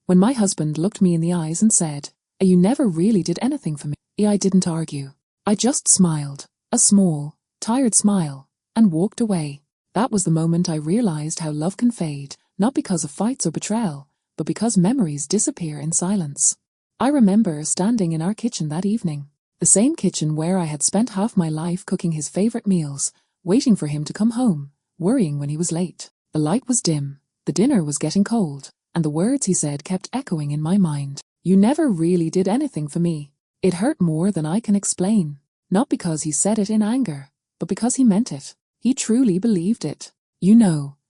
When my husband looked me in the eyes and said, "You never really did anything for me," I didn't argue. I just smiled, a small, tired smile, and walked away. That was the moment I realized how love can fade, not because of fights or betrayal, but because memories disappear in silence. I remember standing in our kitchen that evening, the same kitchen where I had spent half my life cooking his favorite meals, waiting for him to come home, worrying when he was late. The light was dim, the dinner was getting cold, and the words he said kept echoing in my mind. "You never really did anything for me." It hurt more than I can explain, not because he said it in anger, but because he meant it. He truly believed it.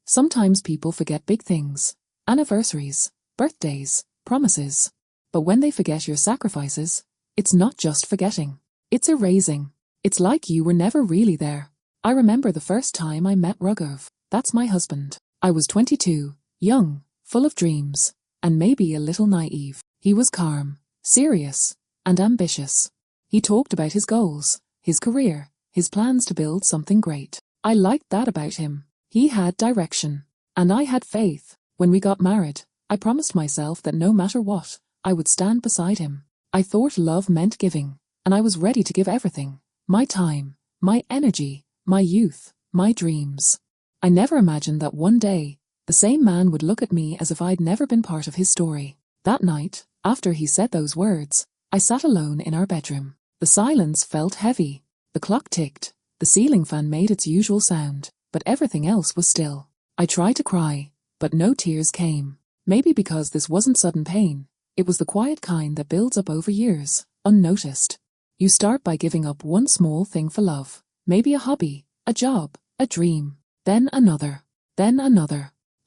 Sometimes people forget big things, anniversaries, birthdays, promises. But when they forget your sacrifices, it's not just forgetting, it's erasing. It's like you were never really there. I remember the first time I met Raghav, that's my husband. I was 22, young, full of dreams, and maybe a little naive. He was calm, serious, and ambitious. He talked about his goals, his career, his plans to build something great. I liked that about him. He had direction, and I had faith. When we got married, I promised myself that no matter what, I would stand beside him. I thought love meant giving, and I was ready to give everything. My time, my energy, my youth, my dreams. I never imagined that one day, the same man would look at me as if I'd never been part of his story. That night, after he said those words, I sat alone in our bedroom. The silence felt heavy. The clock ticked. The ceiling fan made its usual sound, but everything else was still. I tried to cry, but no tears came. Maybe because this wasn't sudden pain. It was the quiet kind that builds up over years, unnoticed. You start by giving up one small thing for love. Maybe a hobby, a job, a dream. Then another.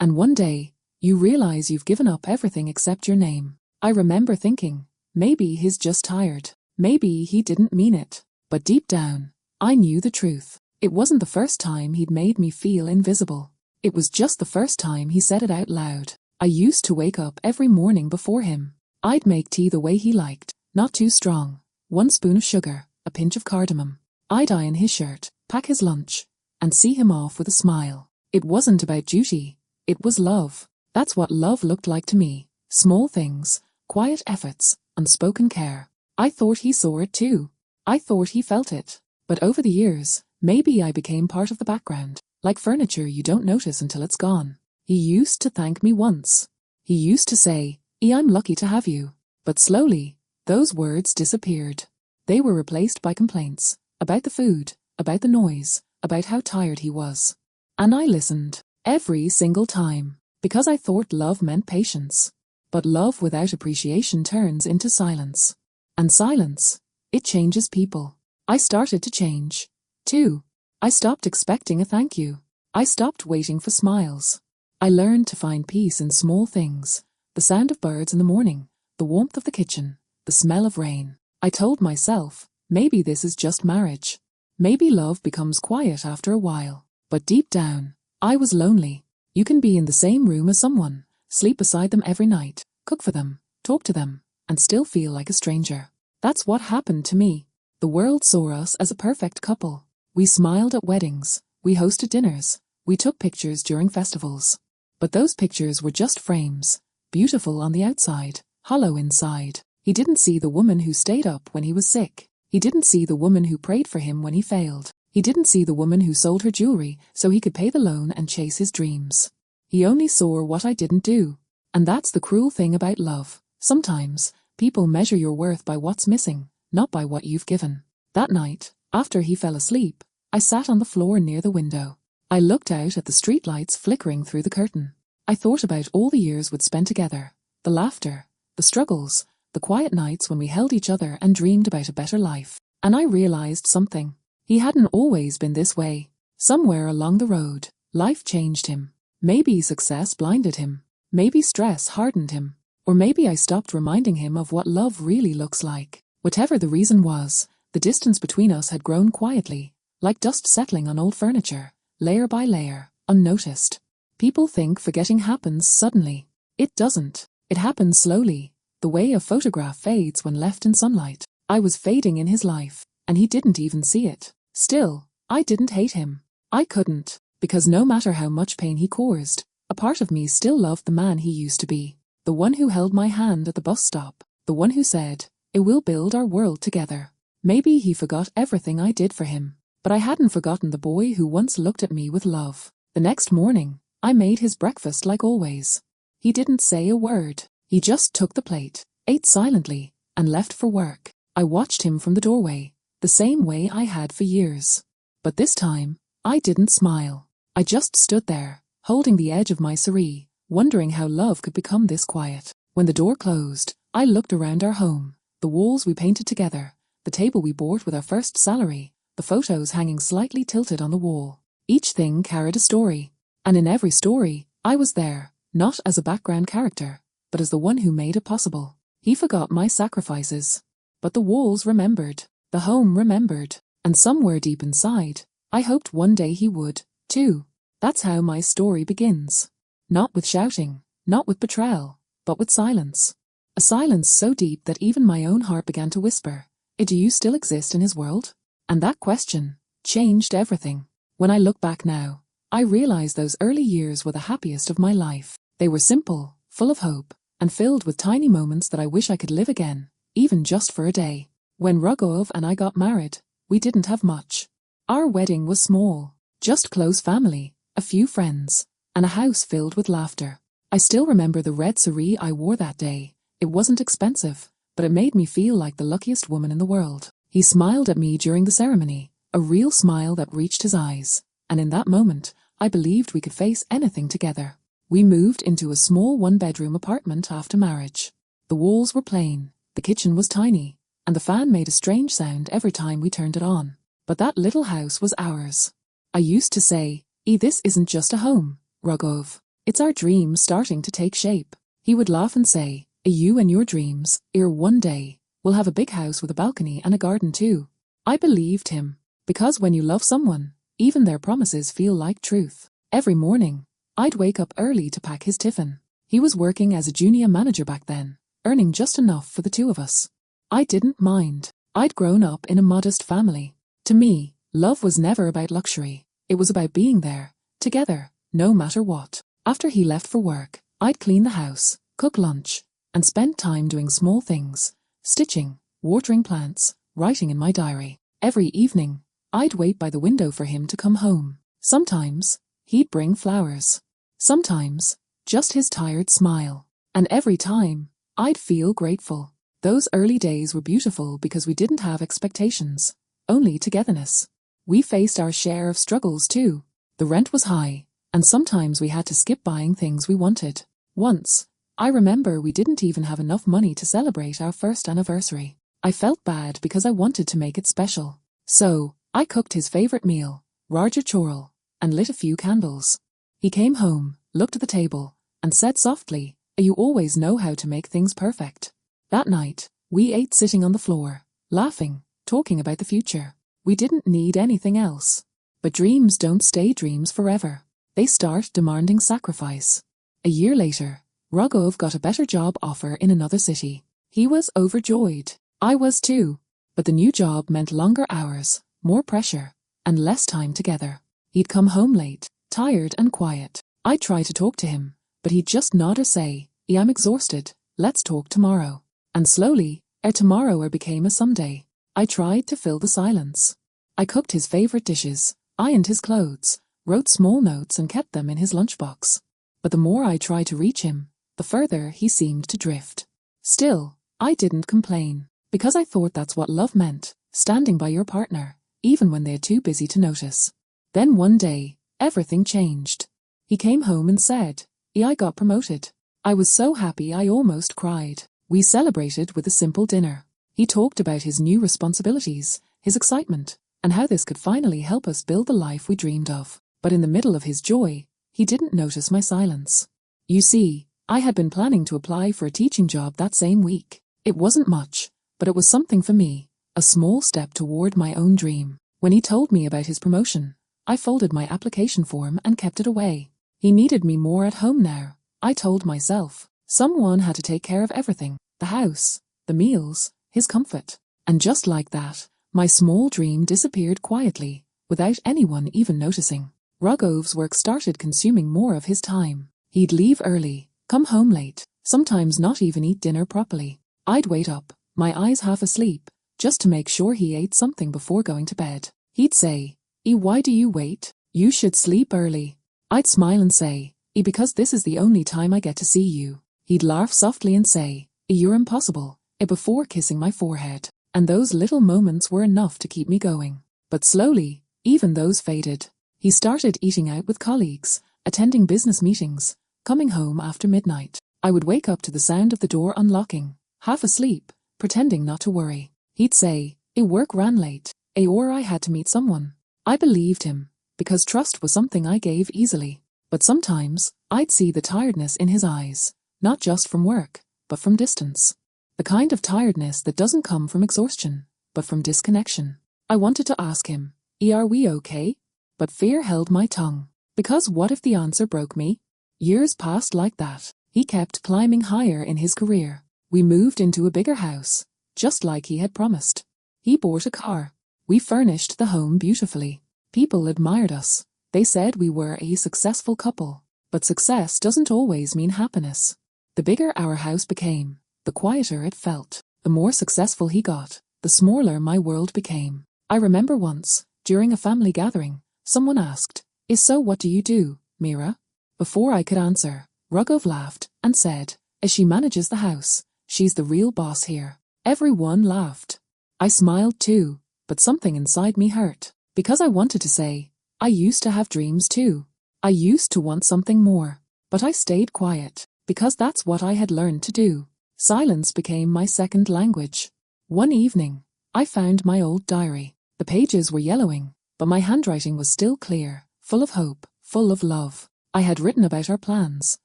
And one day, you realize you've given up everything except your name. I remember thinking, maybe he's just tired. Maybe he didn't mean it. But deep down, I knew the truth. It wasn't the first time he'd made me feel invisible. It was just the first time he said it out loud. I used to wake up every morning before him. I'd make tea the way he liked, not too strong. 1 spoon of sugar, a pinch of cardamom. I'd iron his shirt, pack his lunch, and see him off with a smile. It wasn't about duty. It was love. That's what love looked like to me. Small things, quiet efforts, unspoken care. I thought he saw it too. I thought he felt it. But over the years, maybe I became part of the background, like furniture you don't notice until it's gone. He used to thank me once. He used to say, "I'm lucky to have you." But slowly, those words disappeared. They were replaced by complaints, about the food, about the noise, about how tired he was. And I listened, every single time, because I thought love meant patience. But love without appreciation turns into silence. And silence, it changes people. I started to change, too. I stopped expecting a thank you. I stopped waiting for smiles. I learned to find peace in small things. The sound of birds in the morning, the warmth of the kitchen, the smell of rain. I told myself, maybe this is just marriage. Maybe love becomes quiet after a while. But deep down, I was lonely. You can be in the same room as someone, sleep beside them every night, cook for them, talk to them, and still feel like a stranger. That's what happened to me. The world saw us as a perfect couple. We smiled at weddings, we hosted dinners, we took pictures during festivals. But those pictures were just frames, beautiful on the outside, hollow inside. He didn't see the woman who stayed up when he was sick. He didn't see the woman who prayed for him when he failed. He didn't see the woman who sold her jewelry so he could pay the loan and chase his dreams. He only saw what I didn't do. And that's the cruel thing about love. Sometimes, people measure your worth by what's missing, not by what you've given. That night, after he fell asleep, I sat on the floor near the window. I looked out at the streetlights flickering through the curtain. I thought about all the years we'd spent together, the laughter, the struggles, the quiet nights when we held each other and dreamed about a better life. And I realized something. He hadn't always been this way. Somewhere along the road, life changed him. Maybe success blinded him. Maybe stress hardened him. Or maybe I stopped reminding him of what love really looks like. Whatever the reason was, the distance between us had grown quietly, like dust settling on old furniture, layer by layer, unnoticed. People think forgetting happens suddenly. It doesn't. It happens slowly, the way a photograph fades when left in sunlight. I was fading in his life, and he didn't even see it. Still, I didn't hate him. I couldn't, because no matter how much pain he caused, a part of me still loved the man he used to be. The one who held my hand at the bus stop. The one who said, "It will build our world together." Maybe he forgot everything I did for him, but I hadn't forgotten the boy who once looked at me with love. The next morning, I made his breakfast like always. He didn't say a word. He just took the plate, ate silently, and left for work. I watched him from the doorway, the same way I had for years. But this time, I didn't smile. I just stood there, holding the edge of my saree, wondering how love could become this quiet. When the door closed, I looked around our home, the walls we painted together, the table we bought with our first salary, the photos hanging slightly tilted on the wall. Each thing carried a story, and in every story, I was there, not as a background character, but as the one who made it possible. He forgot my sacrifices, but the walls remembered, the home remembered, and somewhere deep inside, I hoped one day he would, too. That's how my story begins. Not with shouting, not with betrayal, but with silence. A silence so deep that even my own heart began to whisper, "Do you still exist in his world?" And that question changed everything. When I look back now, I realize those early years were the happiest of my life. They were simple, full of hope, and filled with tiny moments that I wish I could live again, even just for a day. When Rogov and I got married, we didn't have much. Our wedding was small, just close family, a few friends, and a house filled with laughter. I still remember the red saree I wore that day. It wasn't expensive, but it made me feel like the luckiest woman in the world. He smiled at me during the ceremony, a real smile that reached his eyes, and in that moment, I believed we could face anything together. We moved into a small one-bedroom apartment after marriage. The walls were plain, the kitchen was tiny, and the fan made a strange sound every time we turned it on. But that little house was ours. I used to say, "This isn't just a home, Rogov. It's our dreams starting to take shape." He would laugh and say, "You and your dreams, one day, will have a big house with a balcony and a garden too." I believed him, because when you love someone, even their promises feel like truth. Every morning, I'd wake up early to pack his tiffin. He was working as a junior manager back then, earning just enough for the two of us. I didn't mind. I'd grown up in a modest family. To me, love was never about luxury. It was about being there, together, no matter what. After he left for work, I'd clean the house, cook lunch, and spend time doing small things, stitching, watering plants, writing in my diary. Every evening, I'd wait by the window for him to come home. Sometimes, he'd bring flowers. Sometimes, just his tired smile. And every time, I'd feel grateful. Those early days were beautiful because we didn't have expectations, only togetherness. We faced our share of struggles too. The rent was high, and sometimes we had to skip buying things we wanted. Once, I remember we didn't even have enough money to celebrate our first anniversary. I felt bad because I wanted to make it special. So, I cooked his favorite meal, Roger Chorl, and lit a few candles. He came home, looked at the table, and said softly, "You always know how to make things perfect." That night, we ate sitting on the floor, laughing, talking about the future. We didn't need anything else. But dreams don't stay dreams forever. They start demanding sacrifice. A year later, Rogov got a better job offer in another city. He was overjoyed. I was too. But the new job meant longer hours, more pressure, and less time together. He'd come home late, tired and quiet. I'd try to talk to him, but he'd just nod or say, "I'm exhausted, let's talk tomorrow." And slowly, our tomorrow became a someday. I tried to fill the silence. I cooked his favorite dishes, ironed his clothes, wrote small notes and kept them in his lunchbox. But the more I tried to reach him, the further he seemed to drift. Still, I didn't complain, because I thought that's what love meant, standing by your partner, even when they're too busy to notice. Then one day, everything changed. He came home and said, "I got promoted." I was so happy I almost cried. We celebrated with a simple dinner. He talked about his new responsibilities, his excitement, and how this could finally help us build the life we dreamed of. But in the middle of his joy, he didn't notice my silence. You see, I had been planning to apply for a teaching job that same week. It wasn't much, but it was something for me, a small step toward my own dream. When he told me about his promotion, I folded my application form and kept it away. He needed me more at home now, I told myself. Someone had to take care of everything, the house, the meals, his comfort. And just like that, my small dream disappeared quietly, without anyone even noticing. Rogov's work started consuming more of his time. He'd leave early, come home late, sometimes not even eat dinner properly. I'd wait up, my eyes half asleep, just to make sure he ate something before going to bed. He'd say, why do you wait? You should sleep early. I'd smile and say, because this is the only time I get to see you. He'd laugh softly and say, you're impossible, before kissing my forehead. And those little moments were enough to keep me going. But slowly, even those faded. He started eating out with colleagues, attending business meetings, coming home after midnight. I would wake up to the sound of the door unlocking, half asleep, pretending not to worry. He'd say, work ran late, or I had to meet someone. I believed him, because trust was something I gave easily. But sometimes, I'd see the tiredness in his eyes, not just from work, but from distance. The kind of tiredness that doesn't come from exhaustion, but from disconnection. I wanted to ask him, are we okay? But fear held my tongue, because what if the answer broke me? Years passed like that. He kept climbing higher in his career. We moved into a bigger house, just like he had promised. He bought a car. We furnished the home beautifully. People admired us. They said we were a successful couple. But success doesn't always mean happiness. The bigger our house became, the quieter it felt. The more successful he got, the smaller my world became. I remember once, during a family gathering, someone asked, so what do you do, Mira? Before I could answer, Rugov laughed and said, she manages the house. She's the real boss here. Everyone laughed. I smiled too, but something inside me hurt, because I wanted to say, I used to have dreams too. I used to want something more, but I stayed quiet, because that's what I had learned to do. Silence became my second language. One evening, I found my old diary. The pages were yellowing, but my handwriting was still clear, full of hope, full of love. I had written about our plans,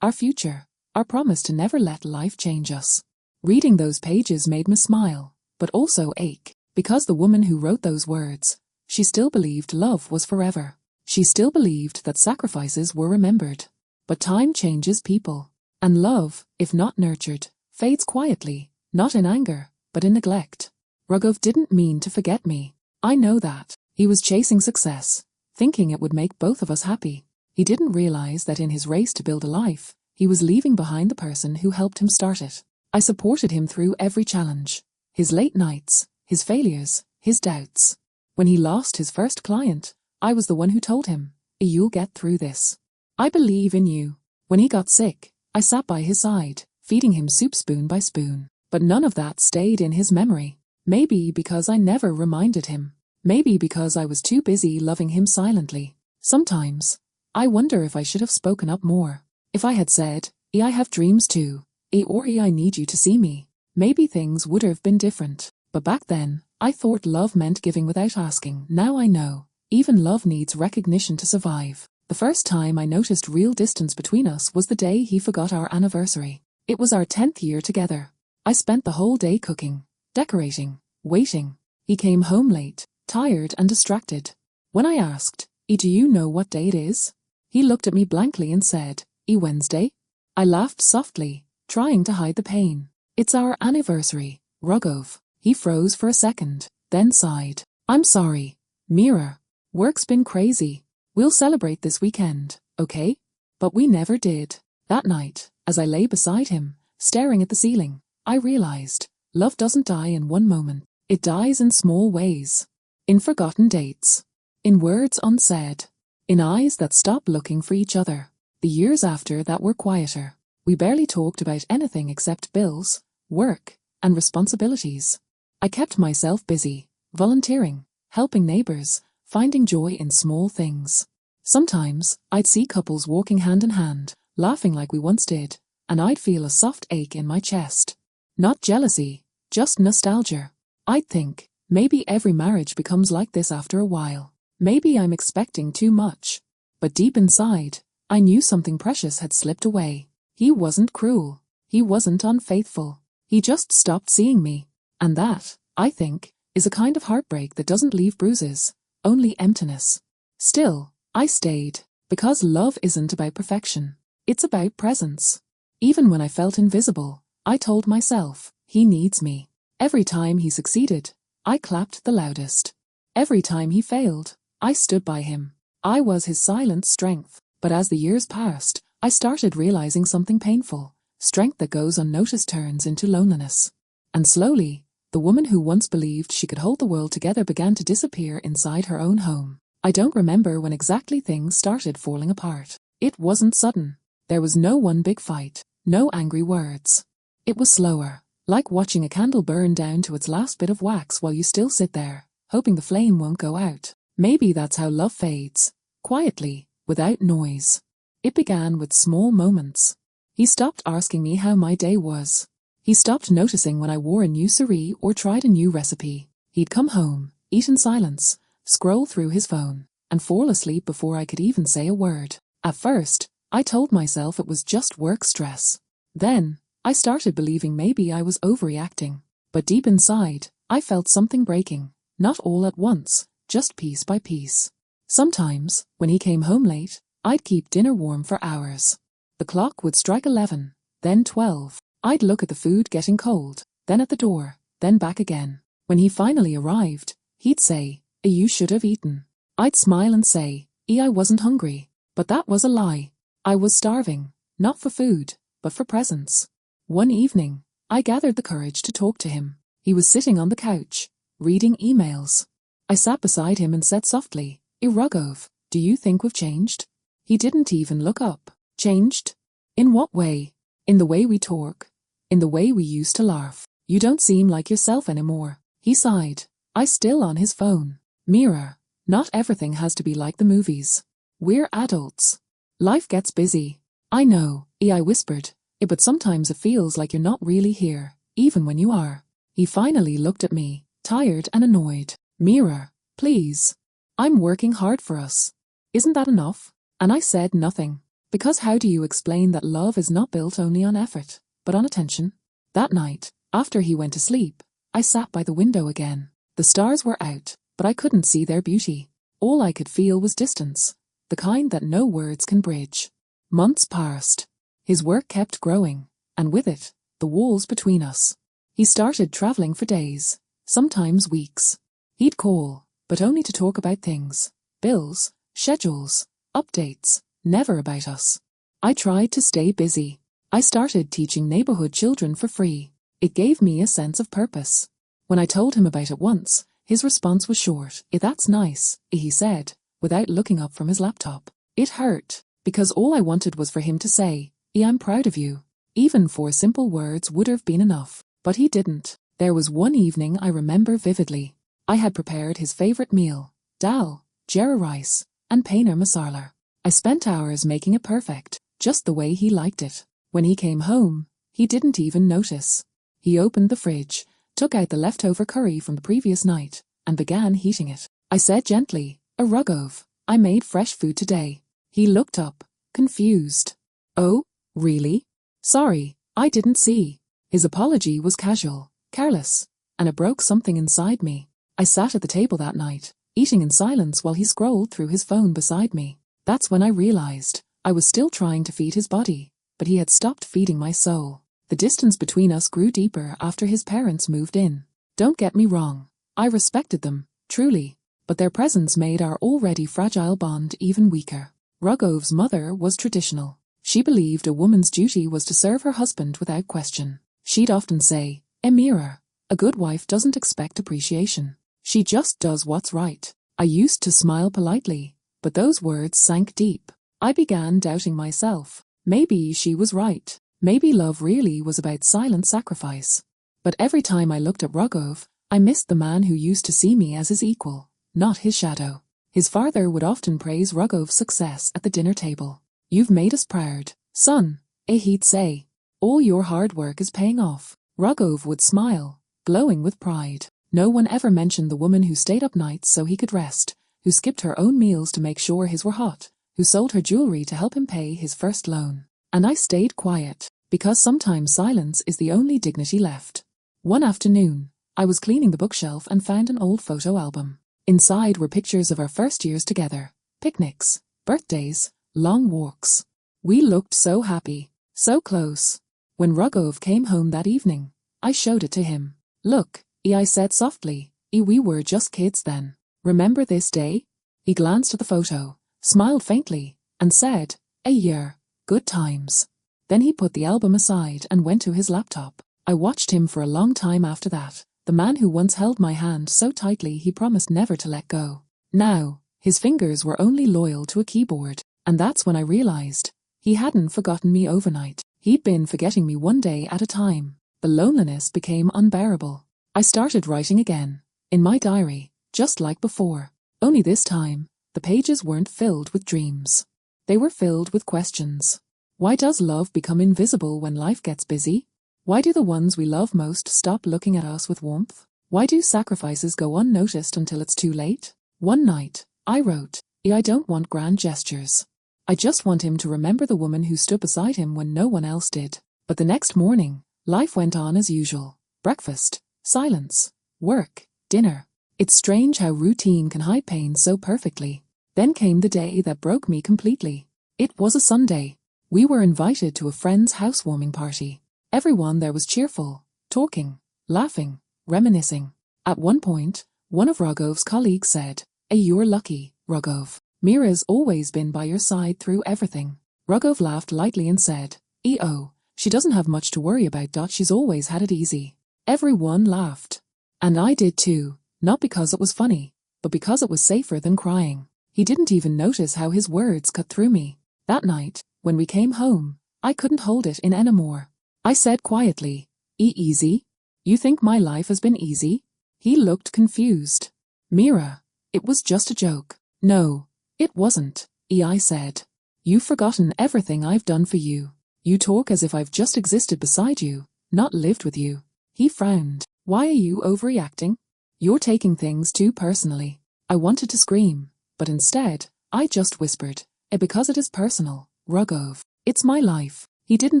our future, our promise to never let life change us. Reading those pages made me smile, but also ache, because the woman who wrote those words, she still believed love was forever. She still believed that sacrifices were remembered. But time changes people, and love, if not nurtured, fades quietly, not in anger, but in neglect. Rugov didn't mean to forget me. I know that. He was chasing success, thinking it would make both of us happy. He didn't realize that in his race to build a life, he was leaving behind the person who helped him start it. I supported him through every challenge. His late nights, his failures, his doubts. When he lost his first client, I was the one who told him, you'll get through this. I believe in you. When he got sick, I sat by his side, feeding him soup spoon by spoon. But none of that stayed in his memory. Maybe because I never reminded him. Maybe because I was too busy loving him silently. Sometimes, I wonder if I should have spoken up more. If I had said, I have dreams too, or I need you to see me, maybe things would have been different. But back then, I thought love meant giving without asking. Now I know, even love needs recognition to survive. The first time I noticed real distance between us was the day he forgot our anniversary. It was our 10th year together. I spent the whole day cooking, decorating, waiting. He came home late, tired and distracted. When I asked, do you know what day it is? He looked at me blankly and said, Wednesday? I laughed softly, trying to hide the pain. It's our anniversary, Rugov. He froze for a second, then sighed. I'm sorry, Mira. Work's been crazy. We'll celebrate this weekend, okay? But we never did. That night, as I lay beside him, staring at the ceiling, I realized, love doesn't die in one moment. It dies in small ways. In forgotten dates. In words unsaid. In eyes that stop looking for each other. The years after that were quieter. We barely talked about anything except bills, work, and responsibilities. I kept myself busy, volunteering, helping neighbors, finding joy in small things. Sometimes, I'd see couples walking hand in hand, laughing like we once did, and I'd feel a soft ache in my chest. Not jealousy, just nostalgia. I'd think, maybe every marriage becomes like this after a while. Maybe I'm expecting too much. But deep inside, I knew something precious had slipped away. He wasn't cruel. He wasn't unfaithful. He just stopped seeing me. And that, I think, is a kind of heartbreak that doesn't leave bruises, only emptiness. Still, I stayed, because love isn't about perfection. It's about presence. Even when I felt invisible, I told myself, he needs me. Every time he succeeded, I clapped the loudest. Every time he failed, I stood by him. I was his silent strength. But as the years passed, I started realizing something painful. Strength that goes unnoticed turns into loneliness. And slowly, the woman who once believed she could hold the world together began to disappear inside her own home. I don't remember when exactly things started falling apart. It wasn't sudden. There was no one big fight, no angry words. It was slower, like watching a candle burn down to its last bit of wax while you still sit there, hoping the flame won't go out. Maybe that's how love fades, quietly, without noise. It began with small moments. He stopped asking me how my day was. He stopped noticing when I wore a new saree or tried a new recipe. He'd come home, eat in silence, scroll through his phone, and fall asleep before I could even say a word. At first, I told myself it was just work stress. Then, I started believing maybe I was overreacting. But deep inside, I felt something breaking, not all at once, just piece by piece. Sometimes, when he came home late, I'd keep dinner warm for hours. The clock would strike 11, then 12. I'd look at the food getting cold, then at the door, then back again. When he finally arrived, he'd say, "You should have eaten." I'd smile and say, I wasn't hungry. But that was a lie. I was starving, not for food, but for presence. One evening, I gathered the courage to talk to him. He was sitting on the couch, reading emails. I sat beside him and said softly, "Rogov, do you think we've changed?" He didn't even look up. Changed? In what way? In the way we talk. In the way we used to laugh. "You don't seem like yourself anymore." He sighed. I still on his phone. "Mira, not everything has to be like the movies. We're adults. Life gets busy." "I know," I whispered, "but sometimes it feels like you're not really here, even when you are." He finally looked at me, tired and annoyed. "Mira, please. I'm working hard for us. Isn't that enough?" And I said nothing. Because how do you explain that love is not built only on effort, but on attention? That night, after he went to sleep, I sat by the window again. The stars were out, but I couldn't see their beauty. All I could feel was distance, the kind that no words can bridge. Months passed. His work kept growing, and with it, the walls between us. He started traveling for days, sometimes weeks. He'd call, but only to talk about things, bills, schedules, updates, never about us. I tried to stay busy. I started teaching neighborhood children for free. It gave me a sense of purpose. When I told him about it once, his response was short. "That's nice," he said, without looking up from his laptop. It hurt, because all I wanted was for him to say, "I'm proud of you." Even 4 simple words would have been enough. But he didn't. There was one evening I remember vividly. I had prepared his favorite meal, dal, jera rice, and paneer masala. I spent hours making it perfect, just the way he liked it. When he came home, he didn't even notice. He opened the fridge, took out the leftover curry from the previous night, and began heating it. I said gently, "Rogov, I made fresh food today." He looked up, confused. "Oh, really? Sorry, I didn't see." His apology was casual, careless, and it broke something inside me. I sat at the table that night, eating in silence while he scrolled through his phone beside me. That's when I realized I was still trying to feed his body, but he had stopped feeding my soul. The distance between us grew deeper after his parents moved in. Don't get me wrong, I respected them, truly, but their presence made our already fragile bond even weaker. Rogov's mother was traditional. She believed a woman's duty was to serve her husband without question. She'd often say, "Mira, a good wife doesn't expect appreciation. She just does what's right." I used to smile politely, but those words sank deep. I began doubting myself. Maybe she was right. Maybe love really was about silent sacrifice. But every time I looked at Rogov, I missed the man who used to see me as his equal, not his shadow. His father would often praise Rogov's success at the dinner table. "You've made us proud, son," he'd say. "All your hard work is paying off." Rogov would smile, glowing with pride. No one ever mentioned the woman who stayed up nights so he could rest, who skipped her own meals to make sure his were hot, who sold her jewelry to help him pay his first loan. And I stayed quiet, because sometimes silence is the only dignity left. One afternoon, I was cleaning the bookshelf and found an old photo album. Inside were pictures of our first years together, picnics, birthdays, long walks. We looked so happy, so close. When Rogov came home that evening, I showed it to him. "Look," I said softly, "we were just kids then. Remember this day?" He glanced at the photo, smiled faintly, and said, "A year. Good times. Then he put the album aside and went to his laptop. I watched him for a long time after that, the man who once held my hand so tightly he promised never to let go. Now, his fingers were only loyal to a keyboard, and that's when I realized he hadn't forgotten me overnight. He'd been forgetting me one day at a time. The loneliness became unbearable. I started writing again, in my diary, just like before. Only this time, the pages weren't filled with dreams. They were filled with questions. Why does love become invisible when life gets busy? Why do the ones we love most stop looking at us with warmth? Why do sacrifices go unnoticed until it's too late? One night, I wrote, I don't want grand gestures. I just want him to remember the woman who stood beside him when no one else did. But the next morning, life went on as usual. Breakfast, silence, work, dinner. It's strange how routine can hide pain so perfectly. Then came the day that broke me completely. It was a Sunday. We were invited to a friend's housewarming party. Everyone there was cheerful, talking, laughing, reminiscing. At one point, one of Rogov's colleagues said, You're lucky, Rogov. Mira's always been by your side through everything. Rogov laughed lightly and said, she doesn't have much to worry about. She's always had it easy. Everyone laughed. And I did too, not because it was funny, but because it was safer than crying. He didn't even notice how his words cut through me. That night, when we came home, I couldn't hold it in anymore. I said quietly, Easy? You think my life has been easy? He looked confused. Mira, it was just a joke. No, it wasn't, I said. You've forgotten everything I've done for you. You talk as if I've just existed beside you, not lived with you. He frowned. Why are you overreacting? You're taking things too personally. I wanted to scream, but instead, I just whispered, because it is personal, Rogov. It's my life. He didn't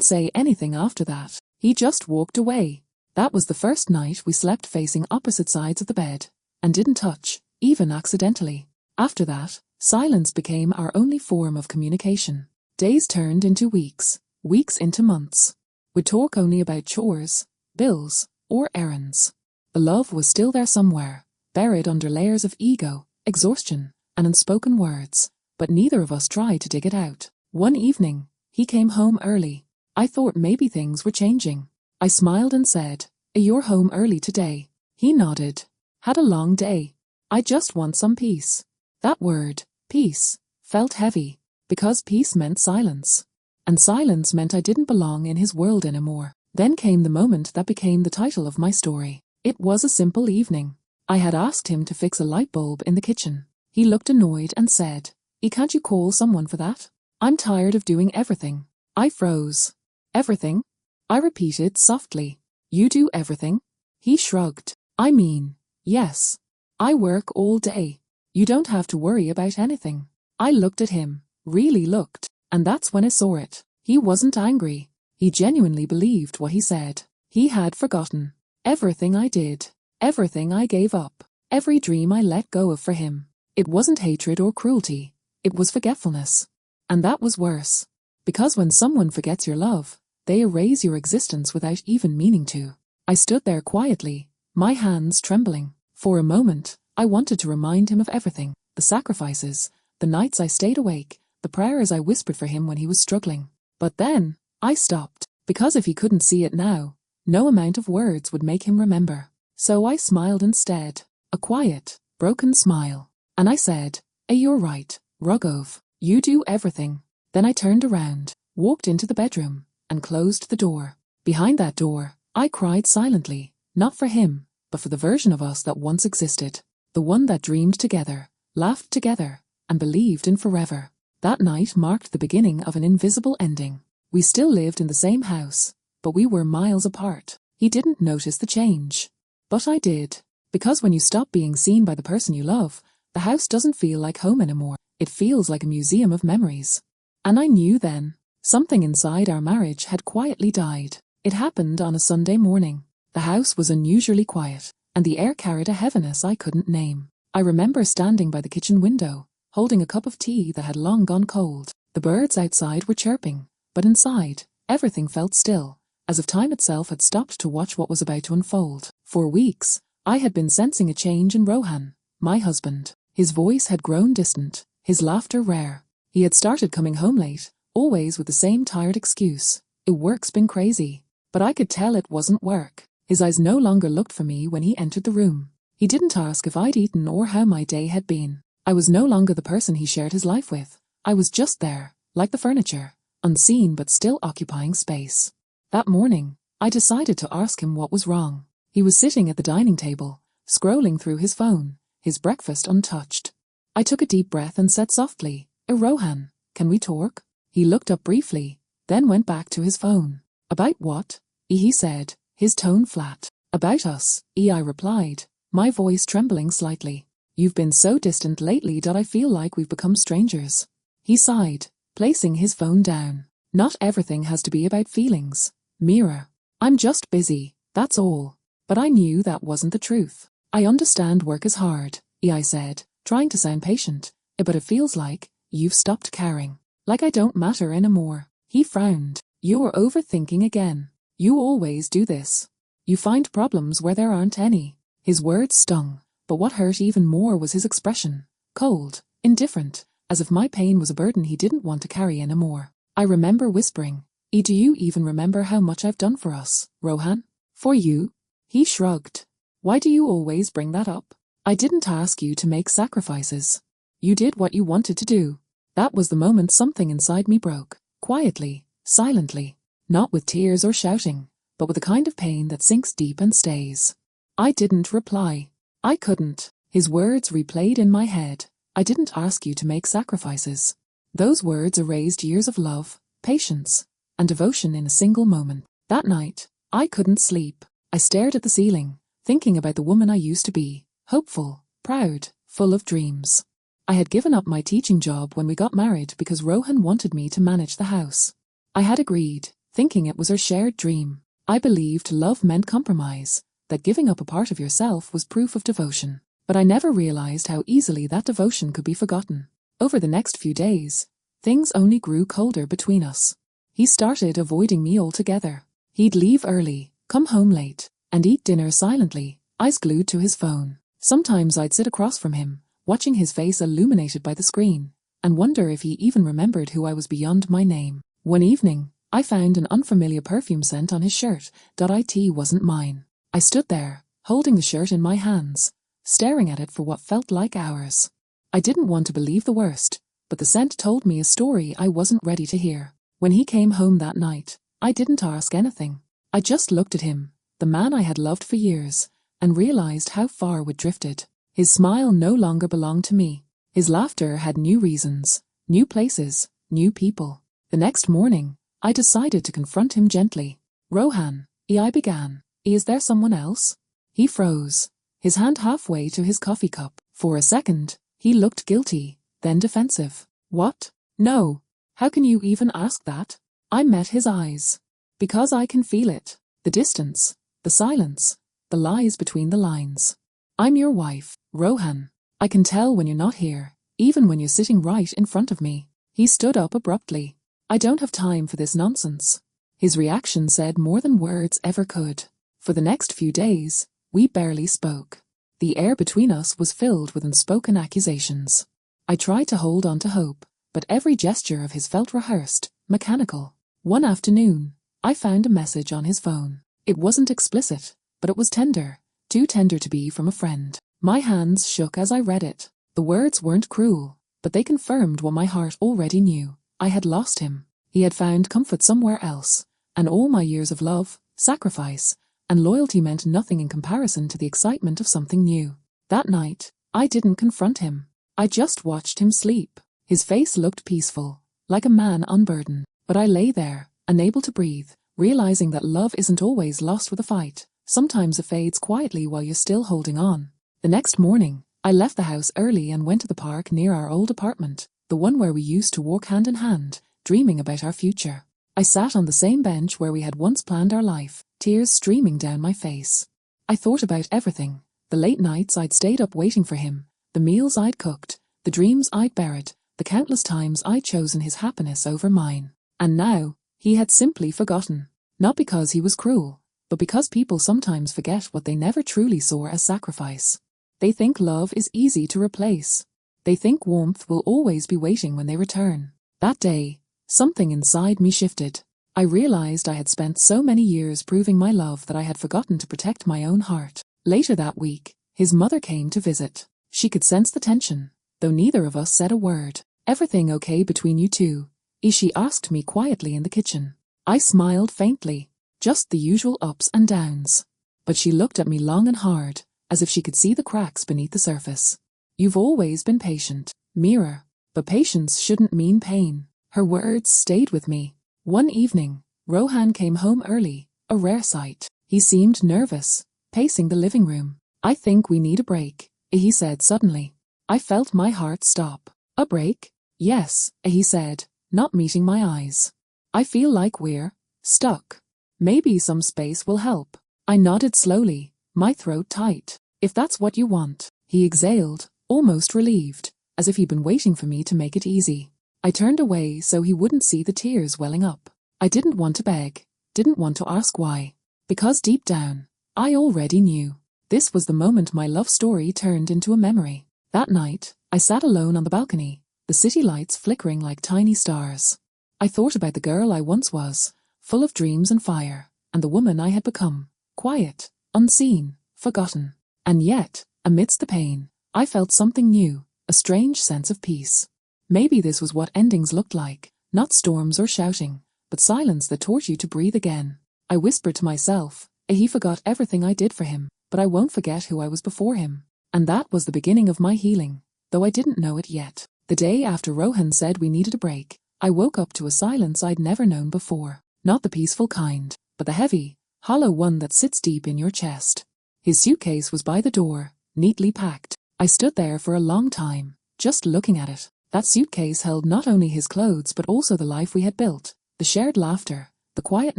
say anything after that. He just walked away. That was the first night we slept facing opposite sides of the bed, and didn't touch, even accidentally. After that, silence became our only form of communication. Days turned into weeks, weeks into months. We'd talk only about chores, bills, or errands. The love was still there somewhere, buried under layers of ego, exhaustion, and unspoken words, but neither of us tried to dig it out. One evening, he came home early. I thought maybe things were changing. I smiled and said, You're home early today. He nodded. Had a long day. I just want some peace. That word, peace, felt heavy, because peace meant silence. And silence meant I didn't belong in his world anymore. Then came the moment that became the title of my story. It was a simple evening. I had asked him to fix a light bulb in the kitchen. He looked annoyed and said, Can't you call someone for that? I'm tired of doing everything. I froze. Everything? I repeated softly. You do everything? He shrugged. I mean, yes. I work all day. You don't have to worry about anything. I looked at him, really looked, and that's when I saw it. He wasn't angry. He genuinely believed what he said. He had forgotten. Everything I did. Everything I gave up. Every dream I let go of for him. It wasn't hatred or cruelty. It was forgetfulness. And that was worse. Because when someone forgets your love, they erase your existence without even meaning to. I stood there quietly, my hands trembling. For a moment, I wanted to remind him of everything. The sacrifices, the nights I stayed awake, the prayers I whispered for him when he was struggling. But then, I stopped. Because if he couldn't see it now, no amount of words would make him remember. So I smiled instead. A quiet, broken smile. And I said, You're right, Rogov. You do everything. Then I turned around, walked into the bedroom, and closed the door. Behind that door, I cried silently, not for him, but for the version of us that once existed. The one that dreamed together, laughed together, and believed in forever. That night marked the beginning of an invisible ending. We still lived in the same house, but we were miles apart. He didn't notice the change. But I did. Because when you stop being seen by the person you love, the house doesn't feel like home anymore. It feels like a museum of memories. And I knew then, something inside our marriage had quietly died. It happened on a Sunday morning. The house was unusually quiet, and the air carried a heaviness I couldn't name. I remember standing by the kitchen window, holding a cup of tea that had long gone cold. The birds outside were chirping, but inside, everything felt still, as if time itself had stopped to watch what was about to unfold. For weeks, I had been sensing a change in Rohan, my husband. His voice had grown distant, his laughter rare. He had started coming home late, always with the same tired excuse. Work's been crazy. But I could tell it wasn't work. His eyes no longer looked for me when he entered the room. He didn't ask if I'd eaten or how my day had been. I was no longer the person he shared his life with. I was just there, like the furniture, unseen but still occupying space. That morning, I decided to ask him what was wrong. He was sitting at the dining table, scrolling through his phone, his breakfast untouched. I took a deep breath and said softly, Rohan, can we talk? He looked up briefly, then went back to his phone. About what? He said, his tone flat. About us, I replied, my voice trembling slightly. You've been so distant lately that I feel like we've become strangers. He sighed, placing his phone down. Not everything has to be about feelings, Mira. I'm just busy, that's all. But I knew that wasn't the truth. I understand work is hard, I said, trying to sound patient, but it feels like you've stopped caring. Like I don't matter anymore. He frowned. You're overthinking again. You always do this. You find problems where there aren't any. His words stung, but what hurt even more was his expression. Cold, indifferent, as if my pain was a burden he didn't want to carry anymore. I remember whispering, do you even remember how much I've done for us, Rohan? For you? He shrugged. Why do you always bring that up? I didn't ask you to make sacrifices. You did what you wanted to do. That was the moment something inside me broke, quietly, silently, not with tears or shouting, but with the kind of pain that sinks deep and stays. I didn't reply. I couldn't. His words replayed in my head. I didn't ask you to make sacrifices. Those words erased years of love, patience, and devotion in a single moment. That night, I couldn't sleep. I stared at the ceiling, thinking about the woman I used to be, hopeful, proud, full of dreams. I had given up my teaching job when we got married because Rohan wanted me to manage the house. I had agreed, thinking it was our shared dream. I believed love meant compromise, that giving up a part of yourself was proof of devotion. But I never realized how easily that devotion could be forgotten. Over the next few days, things only grew colder between us. He started avoiding me altogether. He'd leave early, come home late, and eat dinner silently, eyes glued to his phone. Sometimes I'd sit across from him, watching his face illuminated by the screen, and wonder if he even remembered who I was beyond my name. One evening, I found an unfamiliar perfume scent on his shirt. It wasn't mine. I stood there, holding the shirt in my hands, staring at it for what felt like hours. I didn't want to believe the worst, but the scent told me a story I wasn't ready to hear. When he came home that night, I didn't ask anything. I just looked at him, the man I had loved for years, and realized how far we'd drifted. His smile no longer belonged to me. His laughter had new reasons, new places, new people. The next morning, I decided to confront him gently. Rohan, I began, is there someone else? He froze, his hand halfway to his coffee cup. For a second, he looked guilty, then defensive. What? No. How can you even ask that? I met his eyes. Because I can feel it. The distance, the silence, the lies between the lines. I'm your wife, Rohan. I can tell when you're not here, even when you're sitting right in front of me. He stood up abruptly. I don't have time for this nonsense. His reaction said more than words ever could. For the next few days, we barely spoke. The air between us was filled with unspoken accusations. I tried to hold on to hope, but every gesture of his felt rehearsed, mechanical. One afternoon, I found a message on his phone. It wasn't explicit, but it was tender, too tender to be from a friend. My hands shook as I read it. The words weren't cruel, but they confirmed what my heart already knew. I had lost him. He had found comfort somewhere else, and all my years of love, sacrifice, and loyalty meant nothing in comparison to the excitement of something new. That night, I didn't confront him. I just watched him sleep. His face looked peaceful, like a man unburdened. But I lay there, unable to breathe, realizing that love isn't always lost with a fight. Sometimes it fades quietly while you're still holding on. The next morning, I left the house early and went to the park near our old apartment, the one where we used to walk hand in hand, dreaming about our future. I sat on the same bench where we had once planned our life, tears streaming down my face. I thought about everything, the late nights I'd stayed up waiting for him, the meals I'd cooked, the dreams I'd buried, the countless times I'd chosen his happiness over mine. And now, he had simply forgotten. Not because he was cruel, but because people sometimes forget what they never truly saw as sacrifice. They think love is easy to replace. They think warmth will always be waiting when they return. That day, Something inside me shifted. I realized I had spent so many years proving my love that I had forgotten to protect my own heart. Later that week, his mother came to visit. She could sense the tension, though neither of us said a word. "Everything okay between you two?" She asked me quietly in the kitchen. I smiled faintly. Just the usual ups and downs. But she looked at me long and hard, as if she could see the cracks beneath the surface. "You've always been patient, Mira, but patience shouldn't mean pain." Her words stayed with me. One evening, Rohan came home early, a rare sight. He seemed nervous, pacing the living room. "I think we need a break," he said suddenly. I felt my heart stop. "A break?" "Yes," he said, not meeting my eyes. "I feel like we're stuck. Maybe some space will help." I nodded slowly, my throat tight. "If that's what you want," he exhaled, almost relieved, as if he'd been waiting for me to make it easy. I turned away so he wouldn't see the tears welling up. I didn't want to beg, didn't want to ask why. Because deep down, I already knew. This was the moment my love story turned into a memory. That night, I sat alone on the balcony, the city lights flickering like tiny stars. I thought about the girl I once was, full of dreams and fire, and the woman I had become, quiet, unseen, forgotten. And yet, amidst the pain, I felt something new, a strange sense of peace. Maybe this was what endings looked like, not storms or shouting, but silence that taught you to breathe again. I whispered to myself, he forgot everything I did for him, but I won't forget who I was before him. And that was the beginning of my healing, though I didn't know it yet. The day after Rohan said we needed a break, I woke up to a silence I'd never known before. Not the peaceful kind, but the heavy, hollow one that sits deep in your chest. His suitcase was by the door, neatly packed. I stood there for a long time, just looking at it. That suitcase held not only his clothes but also the life we had built, the shared laughter, the quiet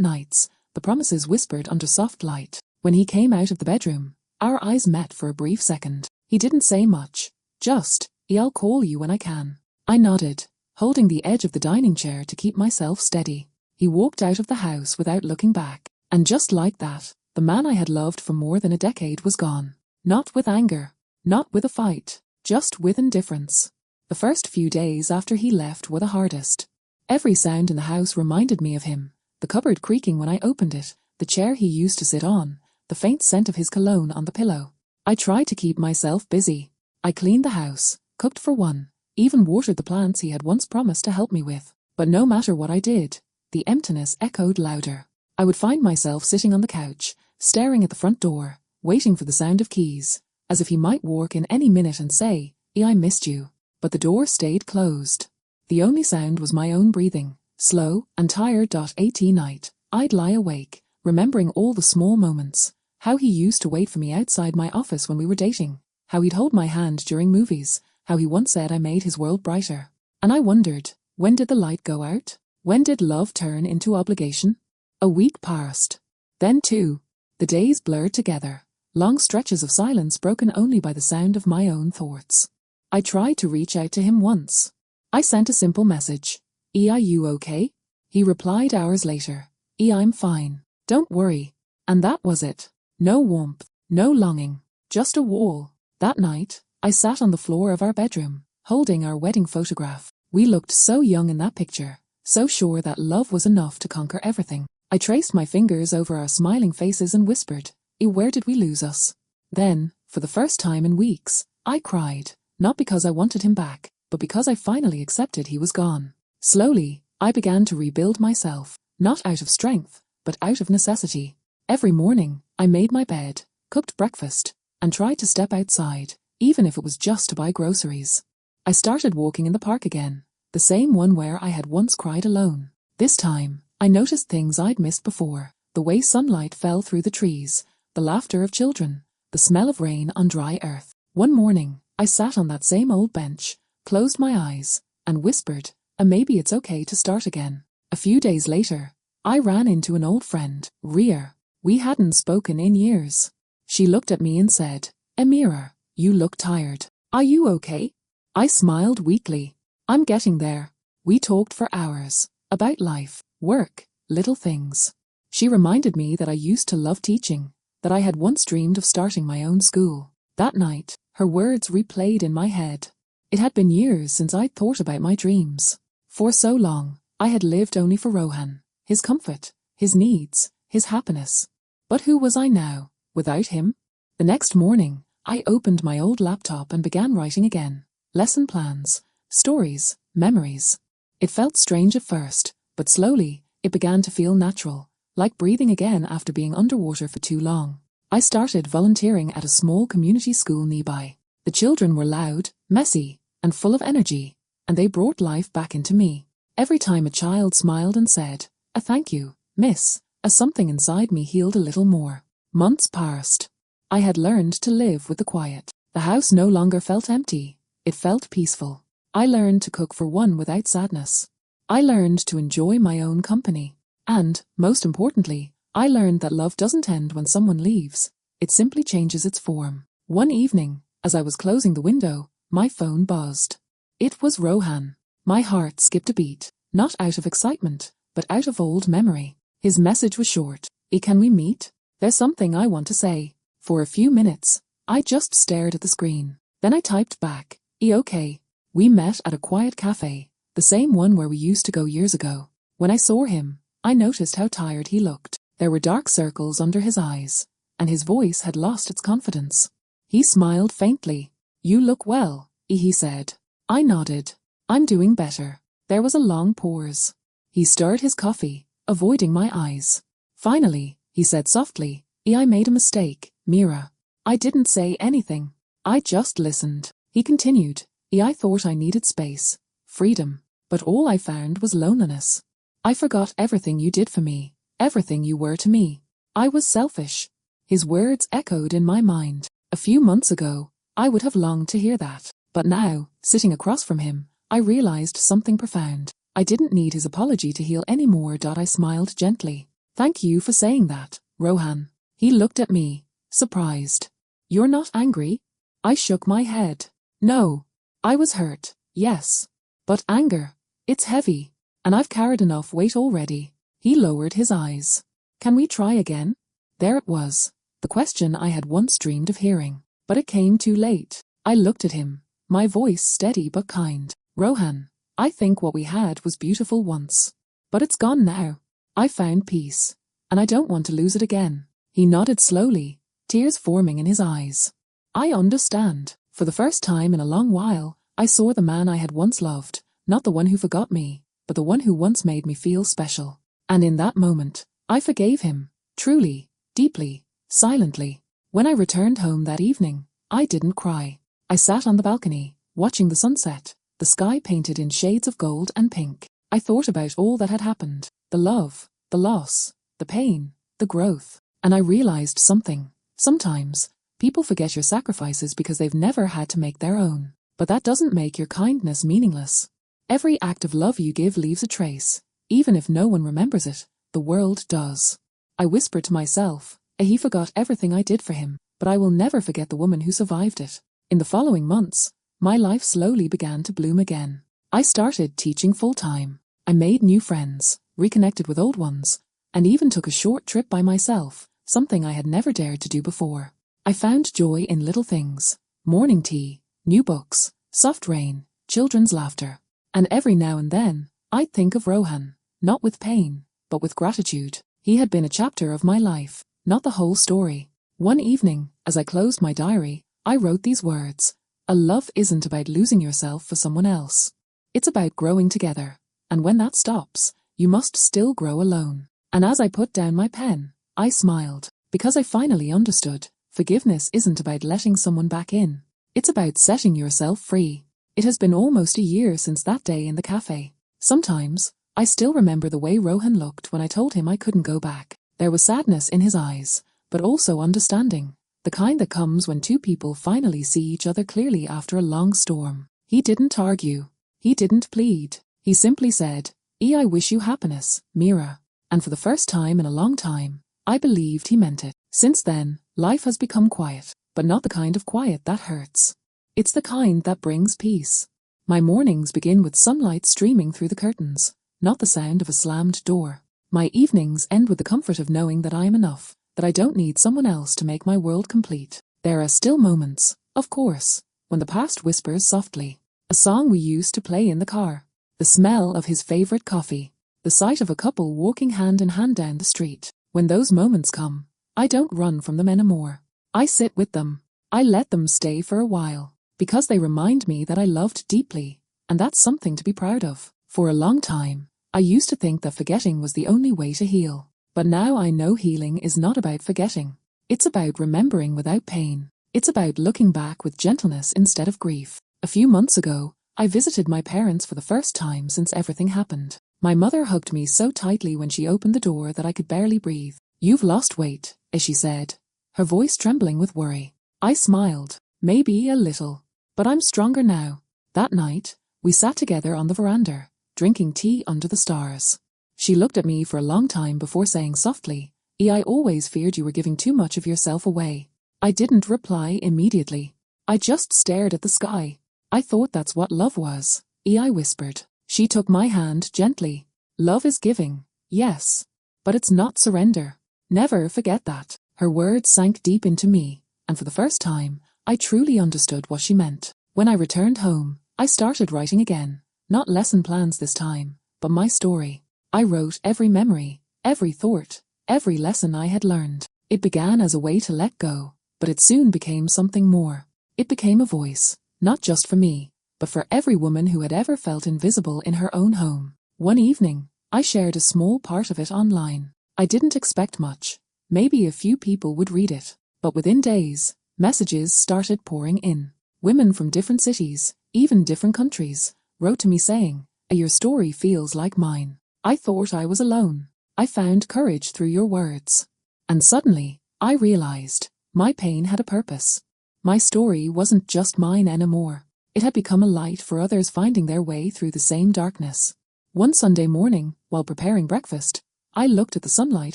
nights, the promises whispered under soft light. When he came out of the bedroom, our eyes met for a brief second. He didn't say much, just, "I'll call you when I can." I nodded, holding the edge of the dining chair to keep myself steady. He walked out of the house without looking back, and just like that, the man I had loved for more than a decade was gone. Not with anger, not with a fight, just with indifference. The first few days after he left were the hardest. Every sound in the house reminded me of him, the cupboard creaking when I opened it, the chair he used to sit on, the faint scent of his cologne on the pillow. I tried to keep myself busy. I cleaned the house, cooked for one, even watered the plants he had once promised to help me with. But no matter what I did, the emptiness echoed louder. I would find myself sitting on the couch, staring at the front door, waiting for the sound of keys, as if he might walk in any minute and say, "I missed you." But the door stayed closed. The only sound was my own breathing, slow and tired. At night, I'd lie awake, remembering all the small moments, how he used to wait for me outside my office when we were dating, how he'd hold my hand during movies, how he once said I made his world brighter. And I wondered, when did the light go out? When did love turn into obligation? A week passed. Then two. The days blurred together, long stretches of silence broken only by the sound of my own thoughts. I tried to reach out to him once. I sent a simple message. "Are you okay?" He replied hours later. "I'm fine. Don't worry." And that was it. No warmth, no longing, just a wall. That night, I sat on the floor of our bedroom, holding our wedding photograph. We looked so young in that picture, so sure that love was enough to conquer everything. I traced my fingers over our smiling faces and whispered, "Where did we lose us?" Then, for the first time in weeks, I cried. Not because I wanted him back, but because I finally accepted he was gone. Slowly, I began to rebuild myself, not out of strength, but out of necessity. Every morning, I made my bed, cooked breakfast, and tried to step outside, even if it was just to buy groceries. I started walking in the park again, the same one where I had once cried alone. This time, I noticed things I'd missed before, the way sunlight fell through the trees, the laughter of children, the smell of rain on dry earth. One morning, I sat on that same old bench, closed my eyes, and whispered, maybe it's okay to start again. A few days later, I ran into an old friend, Ria. We hadn't spoken in years. She looked at me and said, "Amira, you look tired. Are you okay?" I smiled weakly. "I'm getting there." We talked for hours, about life, work, little things. She reminded me that I used to love teaching, that I had once dreamed of starting my own school. That night, her words replayed in my head. It had been years since I'd thought about my dreams. For so long, I had lived only for Rohan, his comfort, his needs, his happiness. But who was I now, without him? The next morning, I opened my old laptop and began writing again. Lesson plans, stories, memories. It felt strange at first, but slowly, it began to feel natural, like breathing again after being underwater for too long. I started volunteering at a small community school nearby. The children were loud, messy, and full of energy, and they brought life back into me. Every time a child smiled and said, "A thank you, miss," something inside me healed a little more. Months passed. I had learned to live with the quiet. The house no longer felt empty, it felt peaceful. I learned to cook for one without sadness. I learned to enjoy my own company. And, most importantly, I learned that love doesn't end when someone leaves, it simply changes its form. One evening, as I was closing the window, my phone buzzed. It was Rohan. My heart skipped a beat, not out of excitement, but out of old memory. His message was short. Can we meet? There's something I want to say. For a few minutes, I just stared at the screen. Then I typed back, okay. We met at a quiet cafe, the same one where we used to go years ago. When I saw him, I noticed how tired he looked. There were dark circles under his eyes, and his voice had lost its confidence. He smiled faintly. "You look well," he said. I nodded. "I'm doing better." There was a long pause. He stirred his coffee, avoiding my eyes. Finally, he said softly, "I made a mistake, Mira." I didn't say anything. I just listened. He continued, "I thought I needed space, freedom, but all I found was loneliness. I forgot everything you did for me, everything you were to me. I was selfish." His words echoed in my mind. A few months ago, I would have longed to hear that. But now, sitting across from him, I realized something profound. I didn't need his apology to heal anymore. I smiled gently. "Thank you for saying that, Rohan." He looked at me, surprised. "You're not angry?" I shook my head. "No. I was hurt, yes. But anger, it's heavy, and I've carried enough weight already." He lowered his eyes. "Can we try again?" There it was, the question I had once dreamed of hearing. But it came too late. I looked at him, my voice steady but kind. "Rohan, I think what we had was beautiful once. But it's gone now. I found peace, and I don't want to lose it again." He nodded slowly, tears forming in his eyes. "I understand." For the first time in a long while, I saw the man I had once loved, not the one who forgot me, but the one who once made me feel special. And in that moment, I forgave him, truly, deeply, silently. When I returned home that evening, I didn't cry. I sat on the balcony, watching the sunset, the sky painted in shades of gold and pink. I thought about all that had happened, the love, the loss, the pain, the growth, and I realized something. Sometimes, people forget your sacrifices because they've never had to make their own. But that doesn't make your kindness meaningless. Every act of love you give leaves a trace. Even if no one remembers it, the world does. I whispered to myself, he forgot everything I did for him, but I will never forget the woman who survived it. In the following months, my life slowly began to bloom again. I started teaching full-time. I made new friends, reconnected with old ones, and even took a short trip by myself, something I had never dared to do before. I found joy in little things: morning tea, new books, soft rain, children's laughter. And every now and then, I'd think of Rohan, not with pain, but with gratitude. He had been a chapter of my life, not the whole story. One evening, as I closed my diary, I wrote these words: "A love isn't about losing yourself for someone else. It's about growing together, and when that stops, you must still grow alone." And as I put down my pen, I smiled, because I finally understood, forgiveness isn't about letting someone back in. It's about setting yourself free. It has been almost a year since that day in the cafe. Sometimes, I still remember the way Rohan looked when I told him I couldn't go back. There was sadness in his eyes, but also understanding, the kind that comes when two people finally see each other clearly after a long storm. He didn't argue. He didn't plead. He simply said, "I wish you happiness, Mira." And for the first time in a long time, I believed he meant it. Since then, life has become quiet, but not the kind of quiet that hurts. It's the kind that brings peace. My mornings begin with sunlight streaming through the curtains, not the sound of a slammed door. My evenings end with the comfort of knowing that I am enough, that I don't need someone else to make my world complete. There are still moments, of course, when the past whispers softly. A song we used to play in the car. The smell of his favorite coffee. The sight of a couple walking hand in hand down the street. When those moments come, I don't run from them anymore. I sit with them. I let them stay for a while, because they remind me that I loved deeply, and that's something to be proud of. For a long time, I used to think that forgetting was the only way to heal. But now I know healing is not about forgetting. It's about remembering without pain. It's about looking back with gentleness instead of grief. A few months ago, I visited my parents for the first time since everything happened. My mother hugged me so tightly when she opened the door that I could barely breathe. "You've lost weight," as she said, her voice trembling with worry. I smiled, maybe a little, but I'm stronger now. That night, we sat together on the veranda, drinking tea under the stars. She looked at me for a long time before saying softly, "I always feared you were giving too much of yourself away." I didn't reply immediately. I just stared at the sky. "I thought that's what love was," I whispered. She took my hand gently. "Love is giving, yes, but it's not surrender. Never forget that." Her words sank deep into me, and for the first time, I truly understood what she meant. When I returned home, I started writing again. Not lesson plans this time, but my story. I wrote every memory, every thought, every lesson I had learned. It began as a way to let go, but it soon became something more. It became a voice, not just for me, but for every woman who had ever felt invisible in her own home. One evening, I shared a small part of it online. I didn't expect much. Maybe a few people would read it, but within days, messages started pouring in. Women from different cities, even different countries, wrote to me saying, "Your story feels like mine. I thought I was alone. I found courage through your words." And suddenly, I realized, my pain had a purpose. My story wasn't just mine anymore. It had become a light for others finding their way through the same darkness. One Sunday morning, while preparing breakfast, I looked at the sunlight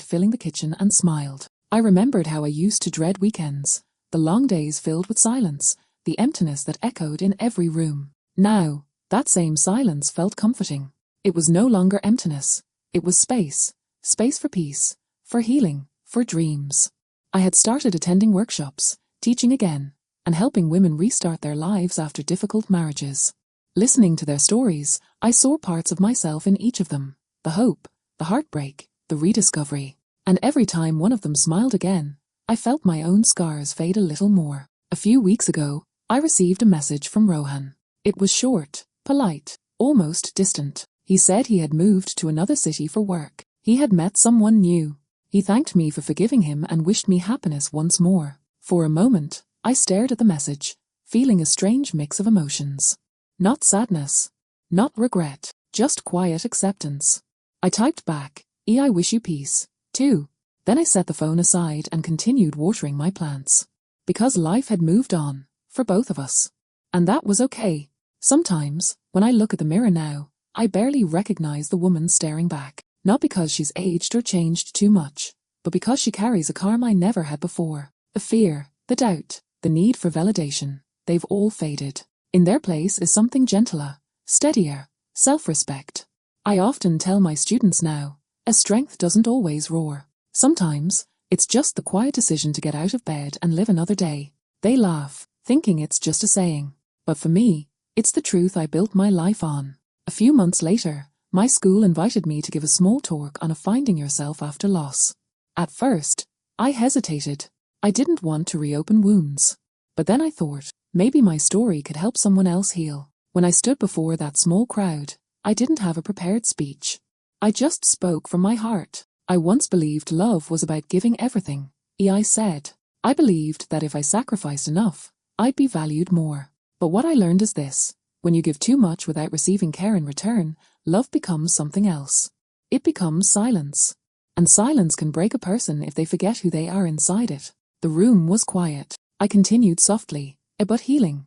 filling the kitchen and smiled. I remembered how I used to dread weekends, the long days filled with silence, the emptiness that echoed in every room. Now, that same silence felt comforting. It was no longer emptiness. It was space. Space for peace, for healing, for dreams. I had started attending workshops, teaching again, and helping women restart their lives after difficult marriages. Listening to their stories, I saw parts of myself in each of them. The hope, the heartbreak, the rediscovery. And every time one of them smiled again, I felt my own scars fade a little more. A few weeks ago, I received a message from Rohan. It was short, polite, almost distant. He said he had moved to another city for work. He had met someone new. He thanked me for forgiving him and wished me happiness once more. For a moment, I stared at the message, feeling a strange mix of emotions. Not sadness, not regret, just quiet acceptance. I typed back, "I wish you peace, too." Then I set the phone aside and continued watering my plants. Because life had moved on, for both of us. And that was okay. Sometimes, when I look at the mirror now, I barely recognize the woman staring back. Not because she's aged or changed too much, but because she carries a calm I never had before. The fear, the doubt, the need for validation, they've all faded. In their place is something gentler, steadier, self-respect. I often tell my students now, a strength doesn't always roar. Sometimes, it's just the quiet decision to get out of bed and live another day. They laugh, thinking it's just a saying. But for me, it's the truth I built my life on. A few months later, my school invited me to give a small talk on finding yourself after loss. At first, I hesitated. I didn't want to reopen wounds. But then I thought, maybe my story could help someone else heal. When I stood before that small crowd, I didn't have a prepared speech. I just spoke from my heart. I once believed love was about giving everything. I said. I believed that if I sacrificed enough, I'd be valued more. But what I learned is this. When you give too much without receiving care in return, love becomes something else. It becomes silence. And silence can break a person if they forget who they are inside it. The room was quiet. I continued softly. But healing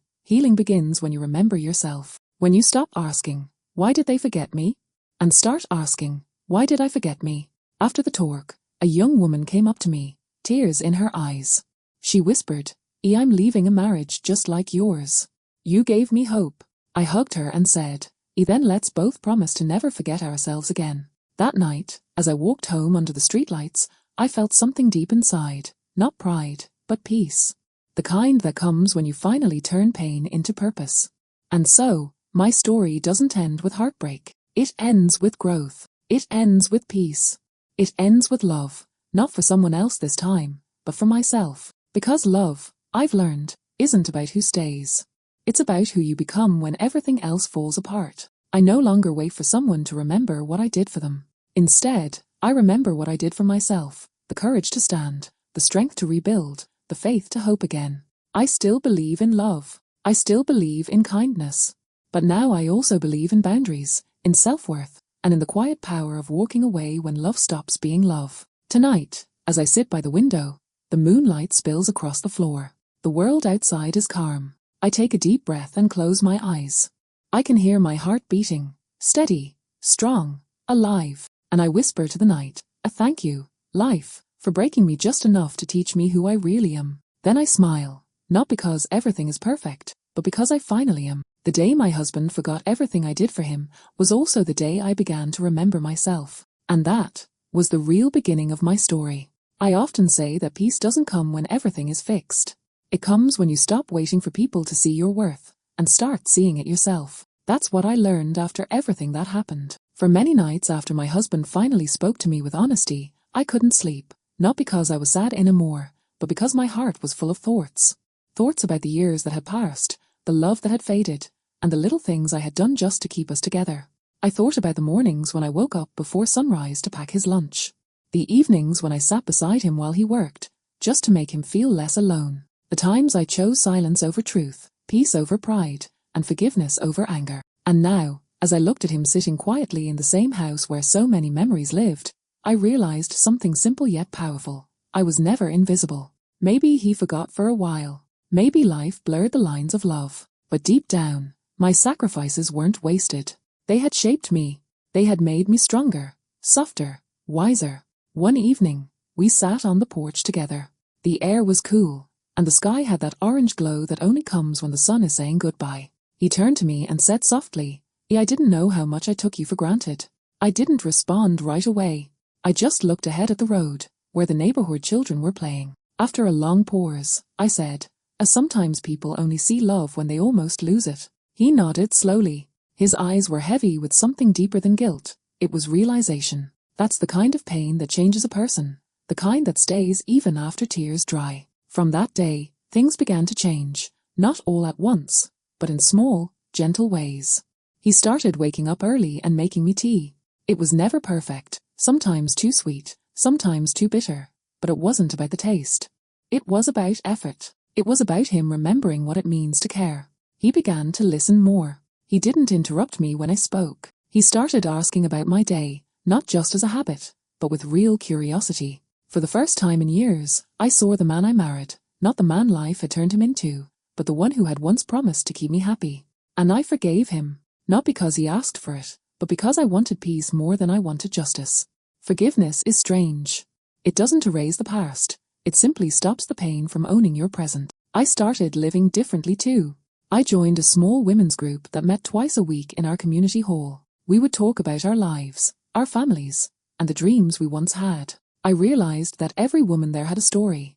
begins when you remember yourself. When you stop asking, "Why did they forget me?" and start asking, "Why did I forget me?" After the talk, a young woman came up to me, tears in her eyes. She whispered, "I'm leaving a marriage just like yours. You gave me hope." I hugged her and said, Then let's both promise to never forget ourselves again." That night, as I walked home under the streetlights, I felt something deep inside, not pride, but peace. The kind that comes when you finally turn pain into purpose. And so, my story doesn't end with heartbreak. It ends with growth. It ends with peace. It ends with love, not for someone else this time, but for myself. Because love, I've learned, isn't about who stays. It's about who you become when everything else falls apart. I no longer wait for someone to remember what I did for them. Instead, I remember what I did for myself, the courage to stand, the strength to rebuild, the faith to hope again. I still believe in love. I still believe in kindness. But now I also believe in boundaries, in self-worth, and in the quiet power of walking away when love stops being love. Tonight, as I sit by the window, the moonlight spills across the floor. The world outside is calm. I take a deep breath and close my eyes. I can hear my heart beating, steady, strong, alive, and I whisper to the night, a thank you, life, for breaking me just enough to teach me who I really am. Then I smile, not because everything is perfect, but because I finally am. The day my husband forgot everything I did for him was also the day I began to remember myself. And that was the real beginning of my story. I often say that peace doesn't come when everything is fixed. It comes when you stop waiting for people to see your worth and start seeing it yourself. That's what I learned after everything that happened. For many nights after my husband finally spoke to me with honesty, I couldn't sleep, not because I was sad anymore, but because my heart was full of thoughts. Thoughts about the years that had passed, the love that had faded, and the little things I had done just to keep us together. I thought about the mornings when I woke up before sunrise to pack his lunch. The evenings when I sat beside him while he worked, just to make him feel less alone. The times I chose silence over truth, peace over pride, and forgiveness over anger. And now, as I looked at him sitting quietly in the same house where so many memories lived, I realized something simple yet powerful. I was never invisible. Maybe he forgot for a while. Maybe life blurred the lines of love. But deep down, my sacrifices weren't wasted. They had shaped me. They had made me stronger, softer, wiser. One evening, we sat on the porch together. The air was cool, and the sky had that orange glow that only comes when the sun is saying goodbye. He turned to me and said softly, I didn't know how much I took you for granted. I didn't respond right away. I just looked ahead at the road, where the neighborhood children were playing. After a long pause, I said, as sometimes people only see love when they almost lose it. He nodded slowly. His eyes were heavy with something deeper than guilt. It was realization. That's the kind of pain that changes a person, the kind that stays even after tears dry. From that day, things began to change, not all at once, but in small, gentle ways. He started waking up early and making me tea. It was never perfect, sometimes too sweet, sometimes too bitter, but it wasn't about the taste. It was about effort. It was about him remembering what it means to care. He began to listen more. He didn't interrupt me when I spoke. He started asking about my day, not just as a habit, but with real curiosity. For the first time in years, I saw the man I married, not the man life had turned him into, but the one who had once promised to keep me happy. And I forgave him, not because he asked for it, but because I wanted peace more than I wanted justice. Forgiveness is strange. It doesn't erase the past. It simply stops the pain from owning your present. I started living differently too. I joined a small women's group that met twice a week in our community hall. We would talk about our lives, our families, and the dreams we once had. I realized that every woman there had a story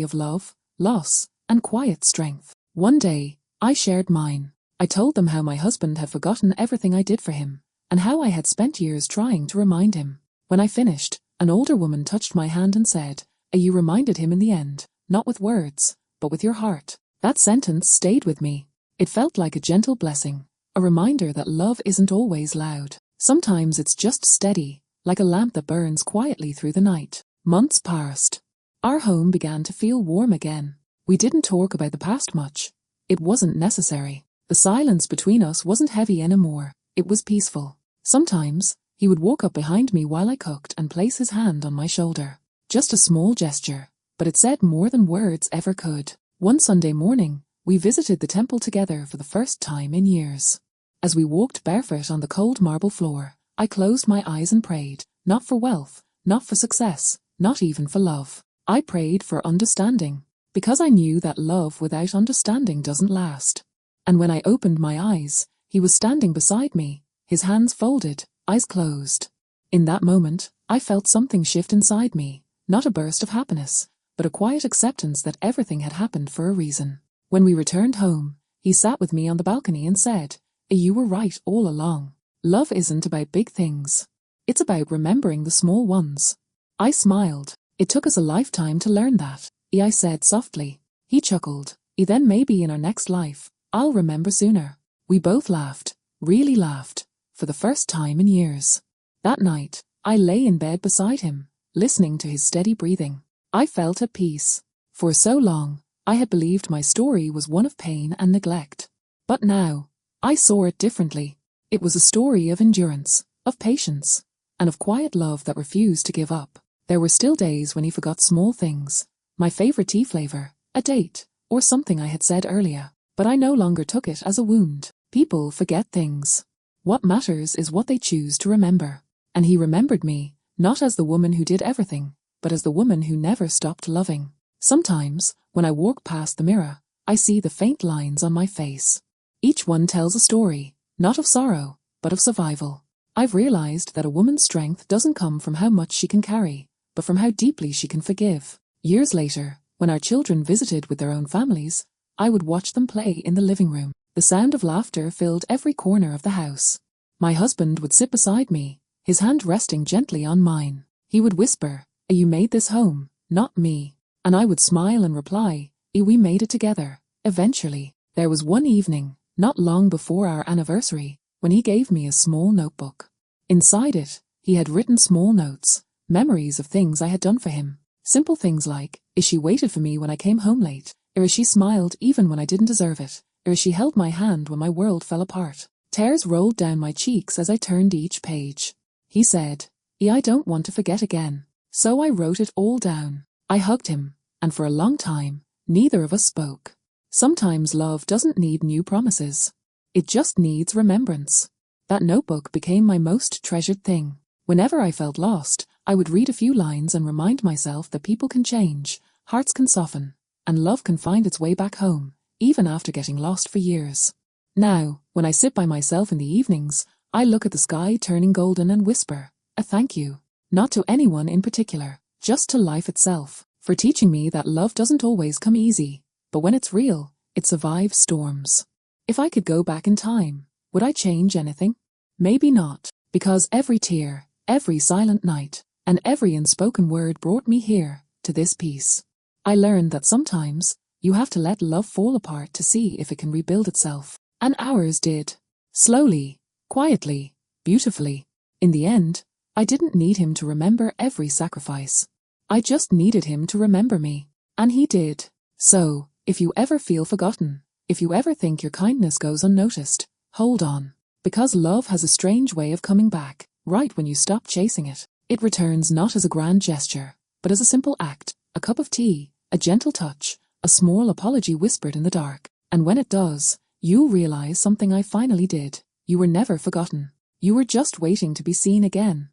of love, loss, and quiet strength. One day, I shared mine. I told them how my husband had forgotten everything I did for him, and how I had spent years trying to remind him. When I finished, an older woman touched my hand and said, You reminded him in the end, not with words, but with your heart. That sentence stayed with me. It felt like a gentle blessing, a reminder that love isn't always loud. Sometimes it's just steady, like a lamp that burns quietly through the night. Months passed. Our home began to feel warm again. We didn't talk about the past much. It wasn't necessary. The silence between us wasn't heavy anymore. It was peaceful. Sometimes, he would walk up behind me while I cooked and place his hand on my shoulder. Just a small gesture, but it said more than words ever could. One Sunday morning, we visited the temple together for the first time in years. As we walked barefoot on the cold marble floor, I closed my eyes and prayed, not for wealth, not for success, not even for love. I prayed for understanding, because I knew that love without understanding doesn't last. And when I opened my eyes, he was standing beside me, his hands folded, eyes closed. In that moment, I felt something shift inside me, not a burst of happiness, but a quiet acceptance that everything had happened for a reason. When we returned home, he sat with me on the balcony and said, You were right all along. Love isn't about big things. It's about remembering the small ones. I smiled. It took us a lifetime to learn that, I said softly. He chuckled. Then maybe in our next life, I'll remember sooner. We both laughed, really laughed, for the first time in years. That night, I lay in bed beside him, listening to his steady breathing. I felt at peace. For so long, I had believed my story was one of pain and neglect. But now, I saw it differently. It was a story of endurance, of patience, and of quiet love that refused to give up. There were still days when he forgot small things, my favorite tea flavor, a date, or something I had said earlier, but I no longer took it as a wound. People forget things. What matters is what they choose to remember. And he remembered me, not as the woman who did everything, but as the woman who never stopped loving. Sometimes, when I walk past the mirror, I see the faint lines on my face. Each one tells a story, not of sorrow, but of survival. I've realized that a woman's strength doesn't come from how much she can carry, but from how deeply she can forgive. Years later, when our children visited with their own families, I would watch them play in the living room. The sound of laughter filled every corner of the house. My husband would sit beside me, his hand resting gently on mine. He would whisper, "You made this home, not me." And I would smile and reply, "We made it together, eventually." There was one evening, not long before our anniversary, when he gave me a small notebook. Inside it, he had written small notes, memories of things I had done for him. Simple things like, she waited for me when I came home late, or she smiled even when I didn't deserve it, or she held my hand when my world fell apart. Tears rolled down my cheeks as I turned each page. He said, "I don't want to forget again." So I wrote it all down. I hugged him, and for a long time, neither of us spoke. Sometimes love doesn't need new promises. It just needs remembrance. That notebook became my most treasured thing. Whenever I felt lost, I would read a few lines and remind myself that people can change, hearts can soften, and love can find its way back home, even after getting lost for years. Now, when I sit by myself in the evenings, I look at the sky turning golden and whisper, a thank you. Not to anyone in particular, just to life itself, for teaching me that love doesn't always come easy, but when it's real, it survives storms. If I could go back in time, would I change anything? Maybe not, because every tear, every silent night, and every unspoken word brought me here, to this peace. I learned that sometimes, you have to let love fall apart to see if it can rebuild itself. And ours did. Slowly, quietly, beautifully. In the end, I didn't need him to remember every sacrifice. I just needed him to remember me. And he did. So, if you ever feel forgotten, if you ever think your kindness goes unnoticed, hold on. Because love has a strange way of coming back, right when you stop chasing it. It returns not as a grand gesture, but as a simple act, a cup of tea, a gentle touch, a small apology whispered in the dark. And when it does, you'll realize something I finally did. You were never forgotten. You were just waiting to be seen again.